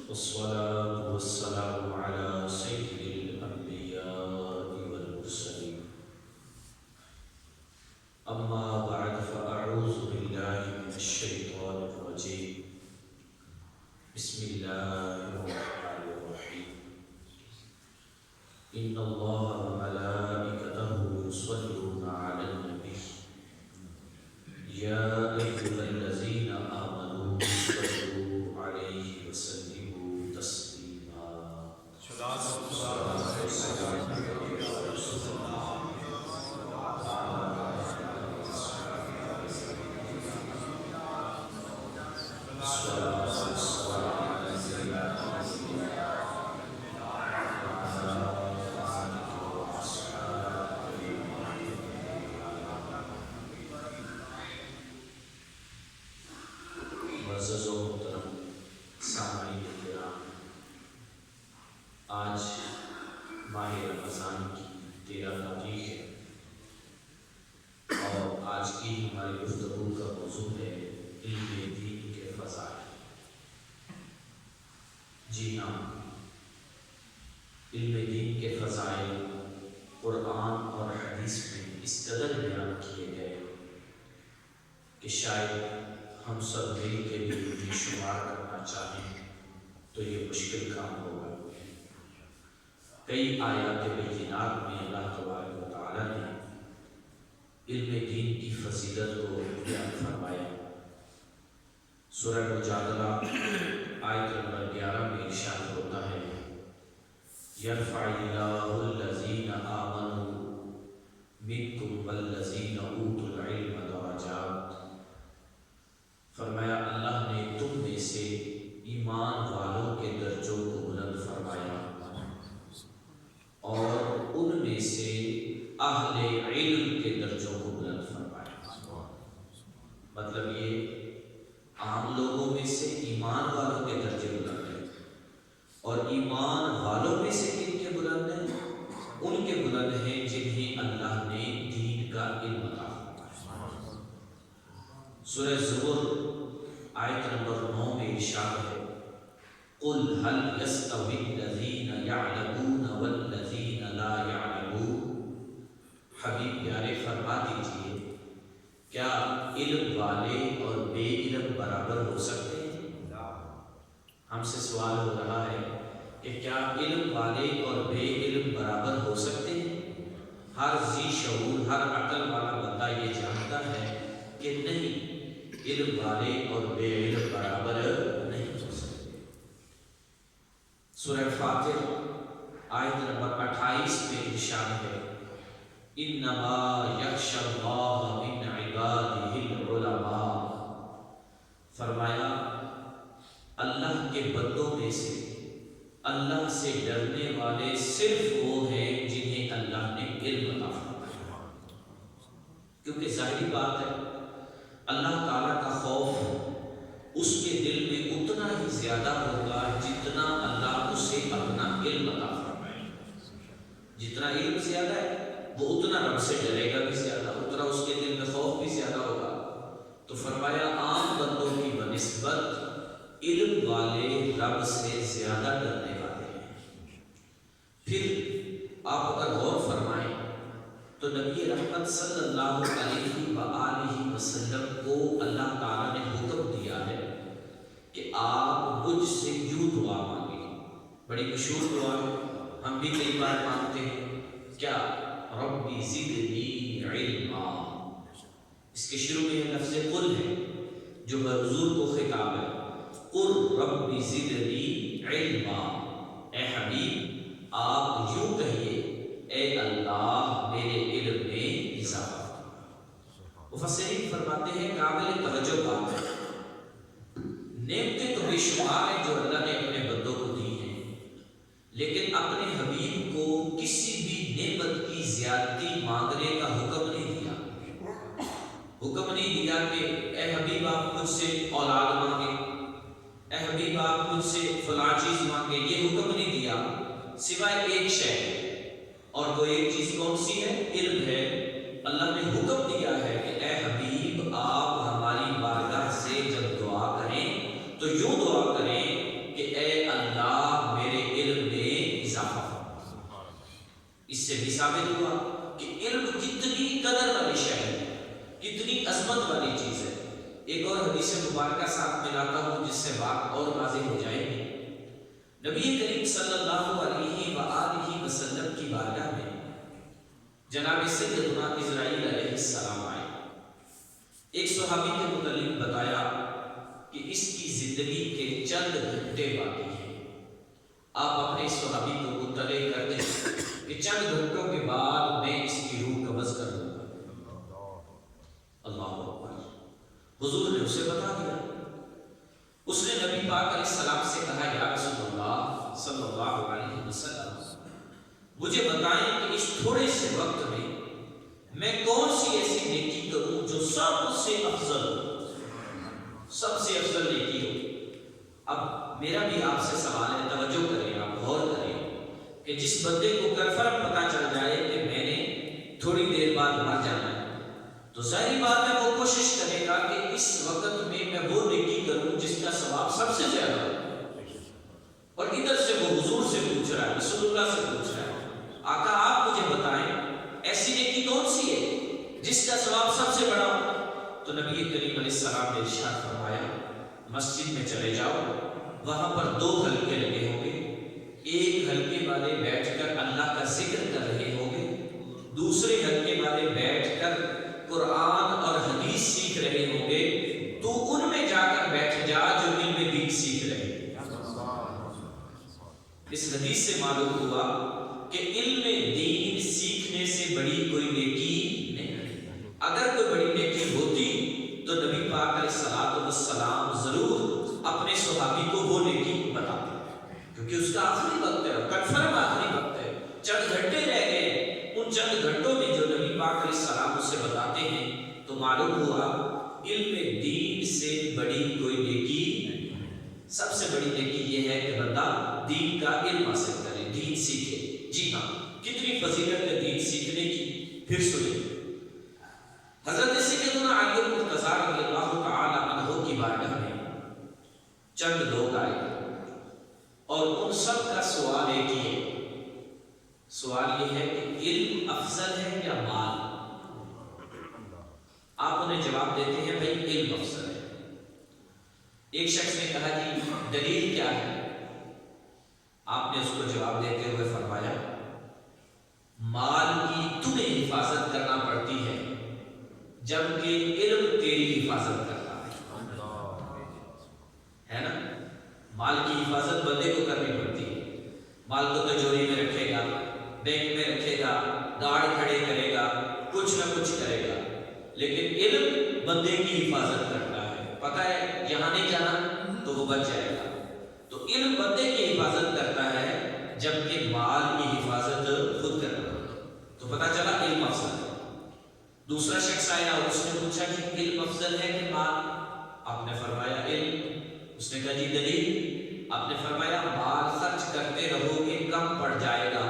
والصلاة والسلام على سيد الأنبياء والمرسلين أما بعد فأعوذ بالله من الشيطان الرجيم بسم الله الرحمن الرحيم إن الله وملائكته يصلون على النبي يا أيها الذين آمنوا صلوا عليه وسلموا تسليما معزز و محترم سامعین کرام، آج ماہ رمضان کی 13 تاریخ ہے اور آج کی ہماری گفتگو کا موضوع ہے علم دین کے فضائل۔ جی ہاں، علم دین کے فضائل قرآن اور حدیث میں اس قدر بیان کیے گئے کہ شاید ہم سب مل کے بھی انہیں شمار کرنا چاہیں تو یہ مشکل کام ہوگا۔ کئی آیات بینات میں اللہ تبارک و تعالیٰ نے علم دین کی فضیلت کو بیان فرمایا۔ سورہ مجادلہ آیت نمبر 11 میں ارشاد ہوتا ہے یرفع اللہ الذین آمنوا منکم والذین اوتوا العلم درجات۔ فرمایا اللہ نے تم میں سے ایمان والوں کے درجوں کو بلند فرمایا اور ان میں سے اہل علم کے درجوں کو بلند فرمایا۔ مطلب یہ عام لوگوں میں سے ایمان والوں کے درجے بلند ہیں، اور ایمان والوں میں سے کن کے بلند ہیں؟ ان کے بلند ہیں جنہیں اللہ نے دین کا علم عطا فرمایا۔ سورہ زمر آیت نمبر 9 میں ارشاد ہے قُلْ هَلْ يَسْتَوِي الَّذِينَ يَعْلَمُونَ وَالَّذِينَ لَا يَعْلَمُونَ۔ حبیب پیارے فرما دیجئے کیا علم والے اور بے علم برابر ہو سکتے ہیں؟ ہم سے سوال ہو رہا ہے کہ کیا علم والے اور بے علم برابر ہو سکتے ہیں؟ ہر ذی شعور، ہر عقل والا بندہ یہ جانتا ہے کہ نہیں، علم والے اور بے علم برابر نہیں ہو سکتے۔ سورہ فاطر آیت نمبر 28 میں ارشاد ہے انما یخشی اللہ من عبادہ العلماء۔ فرمایا اللہ کے بندوں میں سے اللہ سے ڈرنے والے صرف وہ ہیں جنہیں اللہ نے علم عطا فرمایا۔ کیونکہ ظاہری بات ہے اللہ تعالیٰ کا خوف اس کے دل میں اتنا ہی زیادہ ہوگا جتنا اللہ اسے اپنا علم عطا فرمائے۔ جتنا علم زیادہ ہے وہ اتنا رب سے ڈرے گا بھی زیادہ، اتنا اس کے دل میں خوف بھی زیادہ ہوگا۔ تو فرمایا عام بندوں کی بنسبت علم والے رب سے زیادہ ڈرنے والے ہیں۔ پھر آپ اگر غور فرمائیں تو نبی رحمت صلی اللہ علیہ وآلہ وسلم کو اللہ تعالیٰ نے حکم دیا ہے کہ آپ مجھ سے یوں دعا مانگیں۔ بڑی مشہور دعا ہے، ہم بھی کئی بار مانگتے ہیں، کیا ربی زدنی علما۔ اس کے شروع میں یہ لفظ قل ہے جو حضور کو خطاب ہے، قل ربی زدنی علما۔ اے حبیب آپ یوں کہیے اے اللہ میرے علم میں اضافہ۔ مفسرین فرماتے ہیں قابل توجہ بات ہے، نعمتیں تو بے شمار ہیں جو اللہ نے اپنے بندوں کو دی ہیں، لیکن اپنے حبیب کو کسی بھی نعمت کی زیادتی مانگنے کا حکم نہیں دیا۔ حکم نہیں دیا کہ اے حبیب آپ مجھ سے اولاد مانگیں، اے حبیب آپ مجھ سے فلاں چیز مانگیں، یہ حکم نہیں دیا سوائے ایک شے، اور وہ ایک چیز کون سی ہے؟ علم ہے۔ اللہ نے حکم دیا ہے کہ اے حبیب آپ ہماری بارگاہ سے جب دعا کریں تو یوں دعا کریں کہ اے اللہ عظمت والی چیز ہے۔ ایک اور حدیث مبارکہ ساتھ ملاتا ہوں جس سے بات اور واضح ہو جائے گی۔ نبی کریم صلی اللہ علیہ وآلہ وسلم کی بارگاہ میں جناب سیدنا اسرائیل علیہ السلام آئے۔ ایک صحابی کے متعلق بتایا کہ اس کی زندگی کے چند گھنٹے باقی ہیں۔ آپ اپنے صحابی کو مطلع کر دیں کہ چند گھنٹوں کے بعد میں اس کی روح قبض کر دوں گا۔ اللہ اکبر۔ حضور نے اسے بتا دیا۔ اس نے نبی پاک علیہ السلام سے کہا یا رسول اللہ صلی اللہ علیہ وسلم مجھے بتائیں کہ اس تھوڑے سے وقت میں کون سی ایسی نیکی کروں جو سب سے افضل ہو، سب سے افضل نیکی ہو۔ اب میرا بھی آپ سے سوال ہے، توجہ کریں، آپ غور کریں کہ جس بندے کو کنفرم پتہ چل جائے کہ میں نے تھوڑی دیر بعد مر جانا ہے تو ظاہری بات ہے وہ کوشش کرے گا کہ اس وقت میں وہ نیکی کروں جس کا ثواب سب سے زیادہ ہو۔ اور ادھر سے وہ حضور سے پوچھ رہا ہے، رسول اللہ سے پوچھ رہا ہے، آقا آپ مجھے بتائیں ایسی نیکی کون سی ہے جس کا ثواب سب سے بڑا ہو؟ تو نبی کریم علیہ السلام نے ارشاد فرمایا مسجد میں چلے جاؤ، وہاں پر 2 حلقے لگے ہوں گے، ایک حلقے والے بیٹھ کر اللہ کا ذکر کر رہے ہوں گے، دوسرے حلقے والے بیٹھ کر قرآن اور حدیث سیکھ رہے ہوں گے، تو ان میں جا کر بیٹھ جا جو علم دین سیکھ رہے ہیں۔ اس حدیث سے معلوم ہوا کہ علم دین سیکھنے سے بڑی کوئی نیکی نہیں۔ اگر کوئی بڑی نیکی ہوتی تو نبی پاک علیہ السلام ضرور اپنے صحابی کو وہ نیکی بتاتے، کیونکہ اس کا آخری وقت ہے، کنفرم آخری وقت ہے، چند گھنٹے رہ گئے۔ ان چند گھنٹوں میں جو نبی پاک علیہ السلام اسے بتاتے ہیں تو معلوم ہوا علم دین سے بڑی کوئی نیکی نہیں۔ سب سے بڑی نیکی یہ ہے کہ بندہ دین کا علم حاصل کرے، دین سیکھے۔ جی ہاں، کتنی فضیلت ہے دین سیکھنے کی، پھر سنیں۔ حضرت سیدنا علی المرتضیٰ رضی اللہ تعالی عنہ کی بارگاہ میں چند لوگ آئے اور ان سب کا سوال ایک ہی ہے۔ سوال یہ ہے کہ علم افضل ہے یا مال؟ آپ انہیں جواب دیتے ہیں بھائی علم افضل ہے۔ ایک شخص نے کہا جی دلیل کیا ہے؟ آپ نے اس کو جواب دیتے ہوئے فرمایا مال کی تمہیں حفاظت کرنا پڑتی ہے جبکہ علم تیری حفاظت کرتا ہے نا۔ مال کی حفاظت بندے کو کرنی پڑتی ہے، مال کو تجوری میں رکھے گا، بینک میں رکھے گا، گارڈ کھڑے کرے گا، کچھ نہ کچھ کرے گا، لیکن علم بندے کی حفاظت کرتا ہے۔ پتہ ہے یہاں نہیں جانا تو وہ بچ جائے گا، تو علم بندے کی حفاظت کرتا ہے جبکہ مال کی حفاظت خود کرتا ہے۔ تو پتہ چلا علم افضل ہے۔ دوسرا شخص آیا اور اس نے پوچھا کہ علم افضل ہے کہ مال؟ آپ نے فرمایا علم۔ اس نے کہا جی دلیل؟ آپ نے فرمایا مال خرچ کرتے رہو گے کم پڑ جائے گا،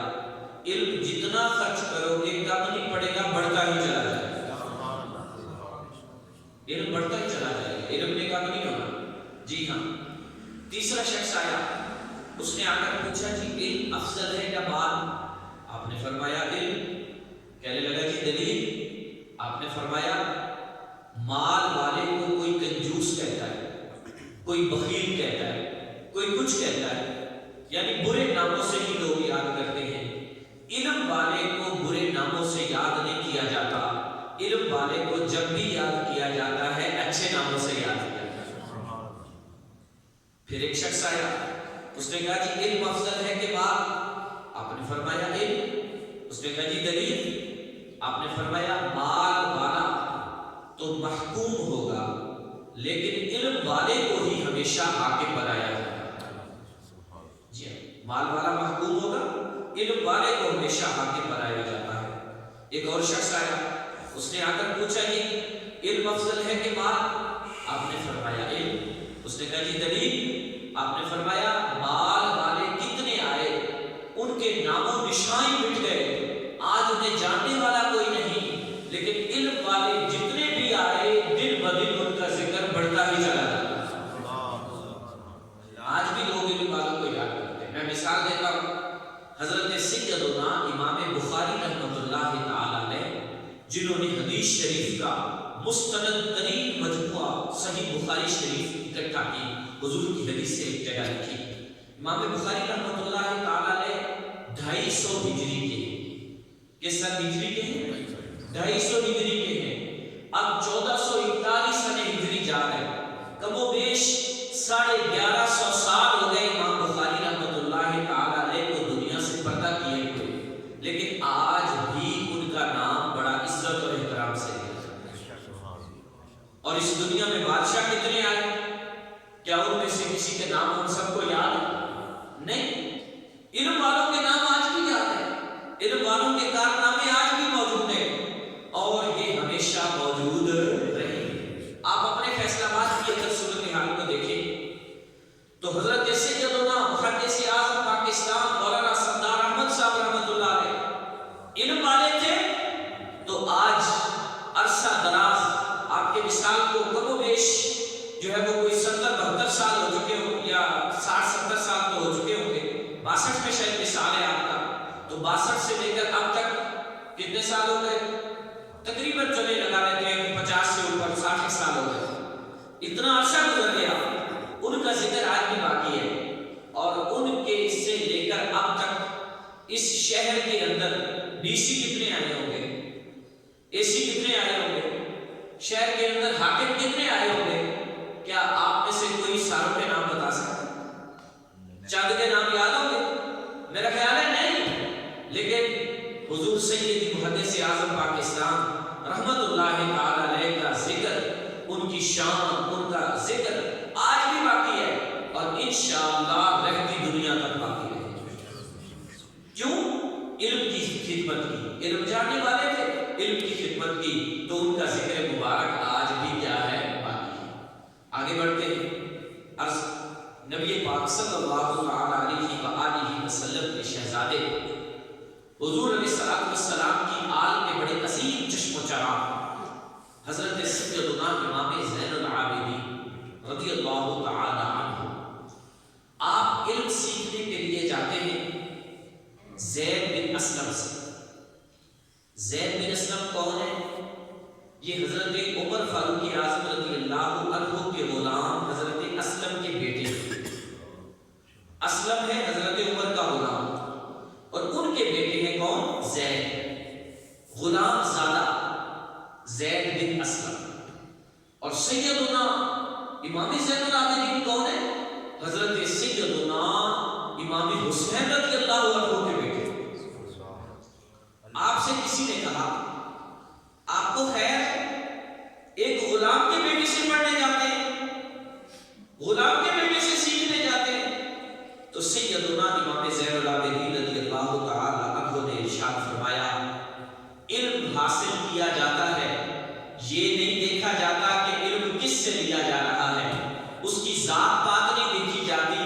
علم جتنا خرچ کرو گے کم نہیں پڑے گا، بڑھتا ہی چلا جائے گا۔ علم بڑھتا ہی چلا جائے گا، علم نے کم نہیں ہونا۔ جی ہاں۔ تیسرا شخص آیا، اس نے آ کر پوچھا جی علم افضل ہے یا مال؟ آپ نے فرمایا علم۔ کہنے لگا جی دلیل؟ آپ نے فرمایا مال والے کو کوئی کنجوس کہتا ہے، کوئی بخیل کہتا ہے، کوئی کچھ کہتا ہے، یعنی برے ناموں سے ہی لوگ یاد کرتے ہیں۔ علم والے کو برے ناموں سے یاد نہیں کیا جاتا، علم والے کو جب بھی یاد کیا جاتا ہے اچھے ناموں سے یاد کیا جاتا ہے۔ پھر ایک شخص آیا، اس نے کہا جی علم افضل ہے کہ مال؟ آپ نے فرمایا علم۔ اس نے کہا جی دلیل؟ آپ نے فرمایا مال والا تو محکوم ہوگا لیکن علم والے کو ہی ہمیشہ آگے بڑھایا جاتا ہے۔ جی مال والا محکوم ہوگا، علم والے کو ہمیشہ آگے بڑھایا جاتا ہے۔ ایک اور شخص آیا، اس نے آ کر پوچھا جی علم افضل ہے کہ مال؟ آپ نے فرمایا علم۔ اس نے کہا جی دلیل؟ آپ نے فرمایا مال والے کتنے آئے، ان کے نام و نشان مٹ گئے، آج انہیں جاننے والا کوئی نہیں، لیکن علم والے جتنے بھی آئے دن بدن ان کا ذکر بڑھتا ہی چلا جاتا ہے۔ آج بھی لوگ علم والوں کو یاد کرتے ہیں۔ میں مثال دیتا ہوں، حضرت سیدنا امام بخاری رحمۃ اللہ تعالی علیہ جنہوں نے حدیث شریف کا مستند ترین مجموعہ صحیح بخاری شریف اکٹھا کی، حضور کی حدیث سے ایک جگہ لکھی۔ امام بخاری رحمۃ اللہ تعالی علیہ 250 ہجری کے ہیں۔ کس سن ہجری کے ہیں؟ 250 ہجری کے ہیں۔ اب 1441 سن ہجری جا رہے ہیں، کم و بیش 1150 سال ہو گئے امام بخاری رحمۃ اللہ تعالی علیہ کو دنیا سے پردہ کیے ہوئے، لیکن آج بھی ان کا نام بڑا عزت اور احترام سے لیا جاتا ہے۔ اور اس دنیا میں بادشاہ کتنے آئے؟ کیا ان میں سے کسی کے نام ہم سب کو یاد ہے؟ نہیں۔ علم والوں کے نام آج بھی یاد ہیں، علم والوں کے کارنامے آج بھی موجود ہیں، اور یہ ہمیشہ موجود رہے۔ آپ اپنے فیصلہ باد کی اگر صورتحال کو دیکھیں تو حضرت سیدنا محدث اعظم پاکستان مولانا سردار احمد صاحب رحمۃ اللہ علیہ علم والے تھے، تو آج عرصہ دراز آپ کے مثال کو کم و بیش جو ہے وہ کوئی 70-72 سال ہو چکے ہوں، یا 60-70 سال تو ہو چکے ہوں گے۔ 62 میں شاید مثال ہے آپ کا، تو 62 سے لے کر اب تک کتنے سال ہو گئے؟ تقریباً چلے لگا لیتے ہیں 50 سے اوپر 60 سال ہو گئے۔ اتنا عرصہ گزر گیا، ان کا ذکر آج بھی باقی ہے، اور ان کے سے لے کر اب تک اس شہر کے اندر ڈی سی کتنے آئے ہوں گے، اے سی کتنے آئے ہوں گے، شہر کے اندر حاکم کتنے آئے ہوں گے؟ کیا آپ میں سے کوئی ساروں کے نام بتا سکتا ہے؟ چند کے نام یاد ہوں گے؟ میرا خیال ہے نہیں، لیکن حضور سیدی محدث اعظم پاکستان رحمت اللہ تعالی علیہ کا ذکر، ان کی شان، ان کا ذکر آج بھی باقی ہے، اور انشاءاللہ رہتی دنیا تک باقی رہے گا۔ کیوں؟ علم کی خدمت کی، علم جاننے والے تھے، علم کی خدمت کی، تو ان کا ذکر مبارک آج بھی کیا ہے؟ باقی ہے۔ آگے بڑھتے ہیں۔ عرض نبی پاک صلی اللہ علیہ وآلہ وسلم کے شہزادے حضور علیہ السلام کی آل کے بڑے عظیم چشم و چراغ حضرت سیدنا امام زین العابدین رضی اللہ تعالی عنہ، آپ علم سیکھنے کے لیے جاتے ہیں زید بن اسلم سے۔ زید بن اسلم کون ہے؟ یہ حضرت عمر فاروق اعظم رضی اللہ عنہ کے غلام حضرت اسلم کے بیٹے ہیں۔ اسلم ہے حضرت عمر کا غلام، اور ان کے بیٹے ہیں کون؟ زید، غلام زادہ زید بن اسلم۔ اور سیدنا امام زین العابدین کون ہے؟ حضرت سیدنا امام حسین رضی اللہ عنہ کے بیٹے۔ آپ سے کسی نے کہا آپ کو خیر ایک غلام کے بیٹے سے پڑھنے جاتے ہیں، غلام کے بیٹے سے سیکھنے جاتے ہیں، تو سیدنا امام زین العابدین رضی اللہ تعالی عنہ نے ارشاد فرمایا، علم حاصل کیا جاتا ہے، یہ نہیں دیکھا جاتا کہ علم کس سے لیا جا رہا ہے، اس کی ذات پات نہیں دیکھی جاتی،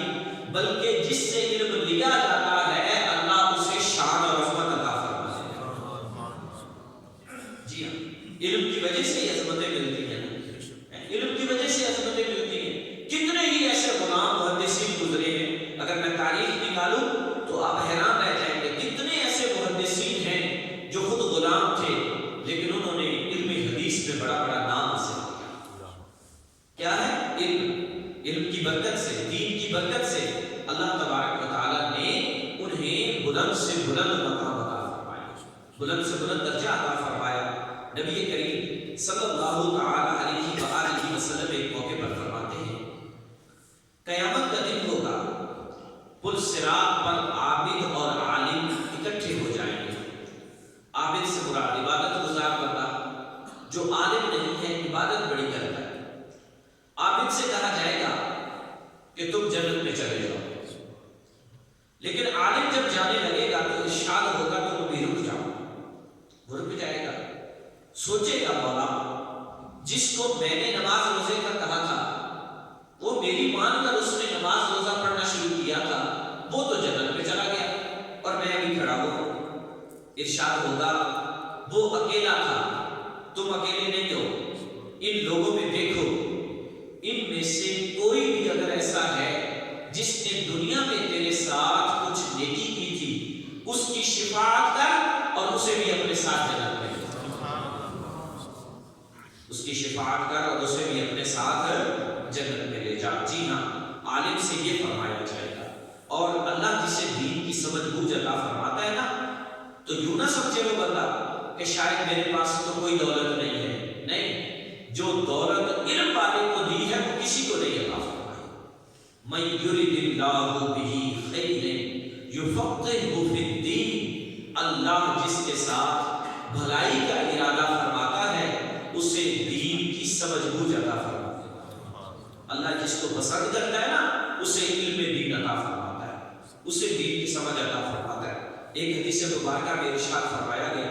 بلکہ جس سے علم لیا جاتا ہے اللہ اسے شان اور عظمت عطا فرماتا ہے۔ جی ہاں، علم کی وجہ سے عظمتیں ملتی ہیں، علم کی وجہ سے عظمتیں ملتی ہیں۔ کتنے ہی ایسے غلام محدثین گزرے ہیں، اگر میں تاریخ نکالوں تو آپ حیران رہ جائیں گے، کتنے ایسے محدثین ہیں جو خود غلام تھے لیکن انہوں نے علم حدیث میں بڑا بڑا نام حاصل کیا۔ کیا ہے؟ علم کی برکت سے، دین کی برکت سے اللہ تبارک و تعالیٰ نے انہیں بلند سے بلند مقام عطا فرمایا، بلند سے بلند درجہ عطا فرمایا۔ نبی کریم صلی اللہ تعالی علیہ وآلہ وسلم ایک موقع پر فرماتے ہیں، قیامت کا دن ہوگا، پل صراط پر عابد اور عالم اکٹھے ہو جائیں گے۔ عابد سے مراد عبادت گزار بندہ، جو عالم نہیں ہے عبادت بڑی کرتا ہے۔ عابد سے کہا جائے گا کہ تم جنت میں چلے جاؤ، لیکن عالم جب جانے لگے گا تو ارشاد ہوگا تم بھی رک جاؤ، وہ رک جائے گا، سوچے گا مولا جس کو میں نے نماز روزے کا کہا تھا، وہ میری مان کر اس نے نماز روزہ پڑھنا شروع کیا تھا، وہ تو جنت میں چلا گیا اور میں ابھی کھڑا ہوں۔ ارشاد ہوگا وہ اکیلا تھا، تم اکیلے نہیں ہو، ان لوگوں میں دیکھو، ان میں سے کوئی بھی اگر ایسا ہے جس نے دنیا میں تیرے ساتھ کچھ نیکی کی تھی، اس کی شفاعت کر اور اسے بھی اپنے ساتھ جنت میں، اس کی شفاعت کر اور اسے بھی اپنے ساتھ جنت میں لے جا۔ جی ہاں، عالم سے یہ فرمایا جائے گا۔ اور اللہ جسے دین کی سمجھ بوجھ عطا فرماتا ہے نا، تو یوں نہ سمجھے وہ بندہ کہ شاید میرے پاس تو کوئی دولت نہیں ہے، نہیں، جو دولت علم والے کو دی ہے وہ کسی کو نہیں عطا فرمائی۔ من یرد اللہ بہ خیرا یفقہہ فی الدین، اللہ جس کے ساتھ بھلائی کا ارادہ فرماتا ہے اسے دین کی سمجھ بوجھ عطا فرماتا ہے۔ اللہ جس کو پسند کرتا ہے نا اسے علم دین عطا فرماتا ہے، اسے دین کی سمجھ عطا فرماتا ہے۔ ایک حدیث مبارکہ میں ارشاد فرمایا گیا،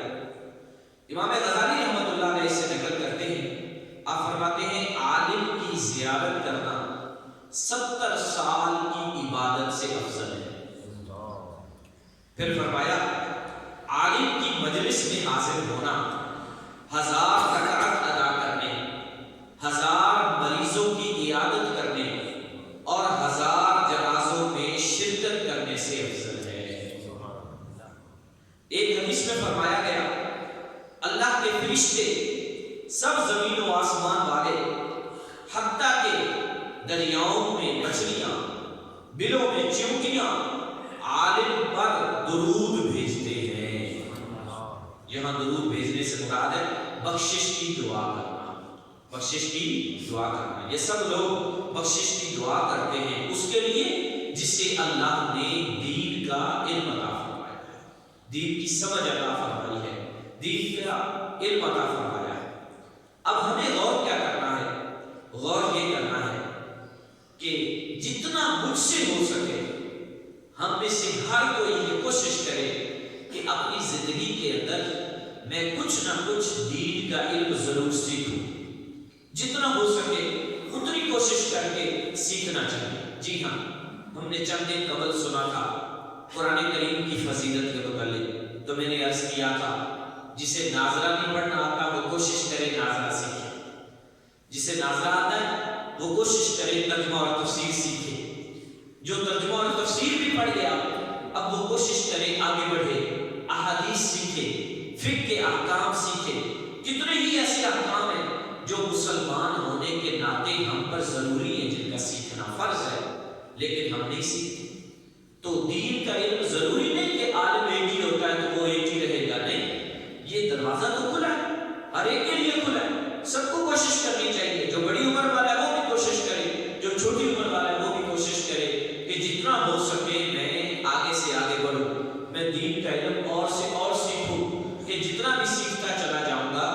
امام غزالی رحمۃ اللہ علیہ سے نقل کرتے ہیں، آپ فرماتے ہیں عالم کی زیارت کرنا 70 سال کی عبادت سے افضل ہے۔ پھر فرمایا عالم کی مجلس میں حاضر ہونا 1000 رکعت ادا کرنے، 1000 مریضوں کی عیادت کرنے اور 1000 جنازوں میں شرکت کرنے سے افضل ہے۔ ایک حدیث میں فرمایا گیا اللہ کے فرشتے سب زمین و آسمان والے حتیٰ کہ دریاؤں میں مچھلیاں، بلوں میں چیونٹیاں عالم پر درود بھیجتے ہیں۔ یہاں درود بھیجنے سے مراد ہے بخشش کی دعا کرنا، بخشش کی دعا کرنا۔ یہ سب لوگ بخشش کی دعا کرتے ہیں اس کے لیے جسے اللہ نے دین کا علم عطا فرمایا ہے، دین کی سمجھ عطا فرمائی ہے، دین کا علم عطا فرمایا ہے۔ اب ہمیں غور کیا کرنا ہے؟ غور یہ کرنا ہے کہ جتنا مجھ سے ہو سکے ہم میں سے ہر کوئی یہ کوشش کرے کہ اپنی زندگی کے اندر میں کچھ نہ کچھ دین کا علم ضرور سیکھوں، جتنا ہو سکے اتنی کوشش کر کے سیکھنا چاہیے۔ جی ہاں، ہم نے چند دن قبل سنا تھا قرآن کریم کی فضیلت کے متعلق، تو میں نے عرض کیا تھا جسے ناظرہ نہیں پڑھنا آتا وہ کوشش کرے ناظرہ سیکھے، جسے ناظرہ آتا ہے وہ کوشش کرے ترجمہ اور تفسیر سیکھے، جو ترجمہ اور تفسیر بھی پڑھ گیا اب وہ کوشش کرے آگے بڑھے، احادیث سیکھے، فقہ کے احکام سیکھے۔ کتنے ہی ایسے احکام ہیں جو مسلمان ہونے کے ناطے ہم پر ضروری ہیں، جن کا سیکھنا فرض ہے، لیکن ہم نہیں سیکھتے۔ تو دین کا علم ضروری نہیں کہ عالم ایک ہی ہوتا ہے تو وہ ایک ہی رہے گا، نہیں، یہ دروازہ تو کھلا ہے، ہر ایک کے لیے کھلا ہے۔ سب کو کوشش کرنی چاہیے، جو بڑی عمر والا ہے وہ بھی کوشش کرے، جو چھوٹی عمر والا ہے وہ بھی کوشش کرے کہ جتنا ہو سکے میں آگے سے آگے بڑھوں، میں دین کا علم اور سے اور سیکھوں، کہ جتنا بھی سیکھتا چلا جاؤں گا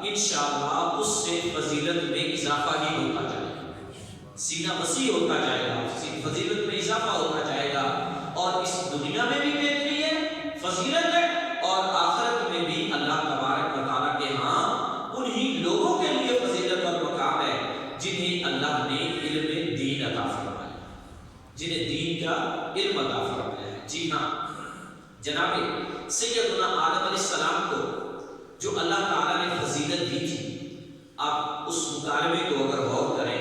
انشاءاللہ اس سے فضیلت میں اضافہ ہی ہوتا جائے گا، سینہ وسیع ہوتا جائے گا، فضیلت میں اضافہ ہوتا جائے گا، اور اس دنیا میں بھی بہتری ہے، فضیلت ہے، اور آخرت میں بھی اللہ تبارک و تعالیٰ کے ہاں انہی لوگوں کے لیے فضیلت اور مقام ہے جنہیں اللہ نے علم دین عطا فرمایا، جنہیں دین کا علم عطا فرمایا ہے۔ جی ہاں، جناب سیدنا آدم علیہ السلام کو جو اللہ تعالیٰ نے فضیلت دی تھی، آپ اس مطالبے کو اگر غور کریں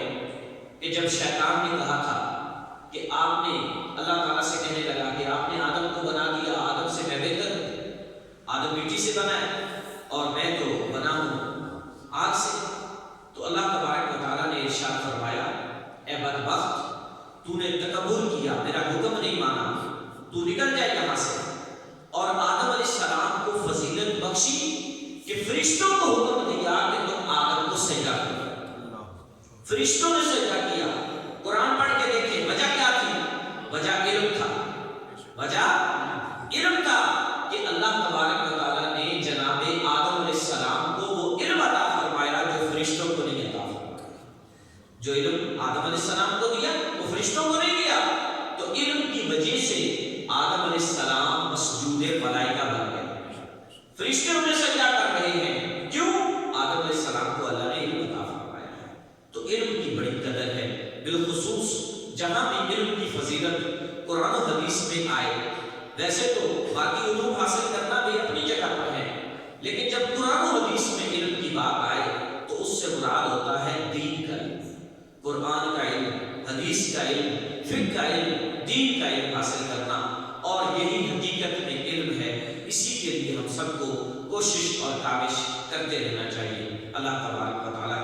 کہ جب شیطان نے کہا تھا کہ آپ نے اللہ تعالیٰ سے کہنے لگا کہ آپ نے آدم کو بنا دیا، آدم سے میں بہتر ہوں، آدم مٹی سے بنا ہے اور میں تو بنا ہوں آگ سے، تو اللہ تبارک و تعالیٰ نے ارشاد فرمایا اے بدبخت، تو نے تکبر کیا، میرا حکم نہیں مانا، تو نکل جائے یہاں سے۔ اور آدم علیہ السلام کو فضیلت بخشی کہ فرشتوں کو حکم دیا کہ تم آدم کو سجدہ کرو، فرشتوں نے سجدہ کیا۔ قرآن پڑھ کے دیکھیں وجہ کیا تھی؟ وجہ علم تھا، وجہ علم تھا کہ اللہ تبارک و تعالیٰ نے جناب آدم علیہ السلام کو وہ علم عطا فرمایا جو فرشتوں کو نہیں عطا فرمایا، جو علم آدم علیہ السلام کو دیا وہ فرشتوں کو نہیں دیا، تو علم کی وجہ سے آدم علیہ السلام مسجود ملائکہ بن گئے، فرشتے انہیں سجدہ کر رہے ہیں، کیوں؟ آدم علیہ السلام کو اللہ نے علم عطا فرمایا ہے۔ تو علم کی بڑی قدر ہے، بالخصوص جہاں بھی علم کی فضیلت قرآن و حدیث میں آئے۔ ویسے تو باقی علوم حاصل کرنا بھی اپنی جگہ پر ہے، لیکن جب قرآن و حدیث میں علم کی بات آئے تو اس سے مراد ہوتا ہے دین کا علم، قرآن کا علم، حدیث کا علم، فقہ کا علم، دین کا علم حاصل کرنا، اور یہی حقیقت میں علم ہے۔ اسی کے لیے ہم سب کو کوشش اور کاوش کرتے رہنا چاہیے۔ اللہ تبارک و تعالیٰ